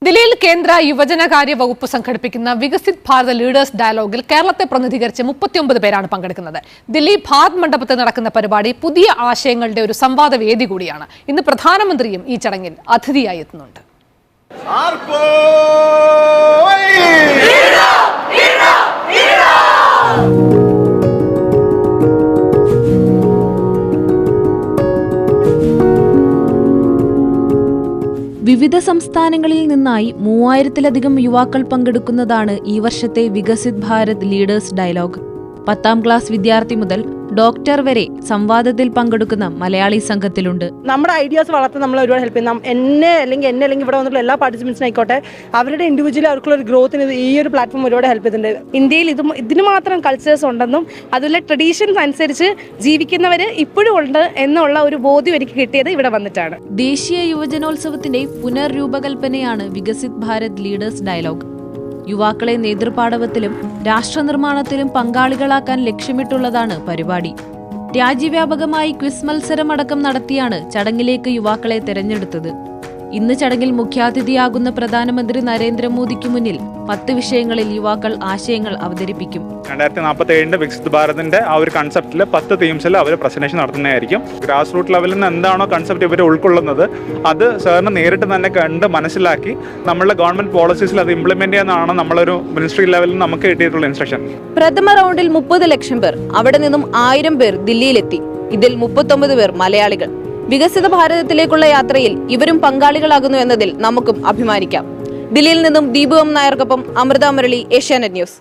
ദില്ലിയിൽ കേന്ദ്ര യുവജനകാര്യ വകുപ്പ് സംഘടിപ്പിക്കുന്ന വികസിത് ഭാരത് ലീഡേഴ്സ് ഡയലോഗിൽ കേരളത്തെ പ്രതിനിധീകരിച്ച് 39 പേരാണ് പങ്കെടുക്കുന്നത്. ദില്ലി ഭാരത് മണ്ഡപത്തിൽ നടക്കുന്ന പരിപാടി പുതിയ ആശയങ്ങളുടെ ഒരു സംവാദ വേദി കൂടിയാണ്. ഇന്ന് പ്രധാനമന്ത്രിയും ഈ ചടങ്ങിൽ അതിഥിയായി എത്തുന്നുണ്ട്. വിവിധ സംസ്ഥാനങ്ങളിൽ നിന്നായി 3000-ലധികം യുവാക്കൾ പങ്കെടുക്കുന്നതാണ് ഈ വർഷത്തെ വികസിത് ഭാരത് ലീഡേഴ്സ് ഡയലോഗ്. 10ാം ക്ലാസ് വിദ്യാർത്ഥി മുതൽ ഡോക്ടർ വരെ സംവാദത്തിൽ പങ്കെടുക്കുന്ന മലയാളി സംഘത്തിലുണ്ട്. നമ്മുടെ ഐഡിയാസ് വളർത്താൻ നമ്മൾ ഒരുപാട് ഹെൽപ്പ് ചെയ്യും. എന്നെ അല്ലെങ്കിൽ ഇവിടെ വന്നിട്ടുള്ള എല്ലാ പാർട്ടിസിപ്പൻസിനായിക്കോട്ടെ അവരുടെ ഇൻഡിവിജ്വലി അവർക്കുള്ള ഒരു ഗ്രോത്തിന് ഈ ഒരു പ്ലാറ്റ്ഫോം ഒരുപാട് ഹെൽപ്പ് ചെയ്തിട്ടുണ്ട്. ഇന്ത്യയിൽ ഇതിന് മാത്രം കൾച്ചേഴ്സ് ഉണ്ടെന്നും അതുപോലെ ട്രഡീഷൻസ് അനുസരിച്ച് ജീവിക്കുന്നവർ ഇപ്പോഴും ഉണ്ട് എന്നുള്ള ഒരു ബോധ്യം എനിക്ക് കിട്ടിയത് ഇവിടെ വന്നിട്ടാണ്. ദേശീയ യുവജനോത്സവത്തിന്റെ പുനർരൂപകൽപ്പനയാണ് വികസിത് ഭാരത് ലീഡേഴ്സ് ഡയലോഗ്. യുവാക്കളെ നേതൃപാടവത്തിലും രാഷ്ട്രനിർമ്മാണത്തിലും പങ്കാളികളാക്കാൻ ലക്ഷ്യമിട്ടുള്ളതാണ് പരിപാടി. രാജ്യവ്യാപകമായി ക്വിസ് മത്സരമടക്കം നടത്തിയാണ് ചടങ്ങിലേക്ക് യുവാക്കളെ തെരഞ്ഞെടുത്തത്. ഇന്ന് ചടങ്ങിൽ മുഖ്യാതിഥിയാകുന്ന പ്രധാനമന്ത്രി നരേന്ദ്രമോദിക്ക് മുന്നിൽ 10 വിഷയങ്ങളിൽ യുവാക്കൾ ആശയങ്ങൾ അവതരിപ്പിക്കും. 2047 വികസിത് ഭാരതിന്റെ ആ ഒരു കൺസെപ്റ്റിൽ 10 തീംസിൽ അവർ പ്രസന്റേഷൻ നടത്തുന്നതായിരിക്കും. ഗ്രാസ് റൂട്ട് ലെവലിൽ നിന്ന് എന്താണോ കൺസെപ്റ്റ് ഇവർ ഉൾക്കൊള്ളുന്നത് അത് സാറിന് നേരിട്ട് തന്നെ കണ്ട് മനസ്സിലാക്കി നമ്മളുടെ ഗവൺമെന്റ് പോളിസീസിൽ അത് ഇംപ്ലിമെന്റ് ചെയ്യാനാണ് നമ്മളൊരു മിനിസ്ട്രി ലെവലിൽ നമുക്ക് കിട്ടിയിട്ടുള്ള ഇൻസ്ട്രക്ഷൻ. പ്രഥമ റൗണ്ടിൽ 30 ലക്ഷം പേർ, അവിടെ നിന്നും 1000 പേർ ദില്ലിയിലെത്തി. ഇതിൽ 39 പേർ മലയാളികൾ. വികസിത ഭാരതത്തിലേക്കുള്ള യാത്രയിൽ ഇവരും പങ്കാളികളാകുന്നു എന്നതിൽ നമുക്കും അഭിമാനിക്കാം. ദില്ലിയിൽ നിന്നും ദീപു എം നായർക്കൊപ്പം അമൃത മുരളി, ഏഷ്യാനെറ്റ് ന്യൂസ്.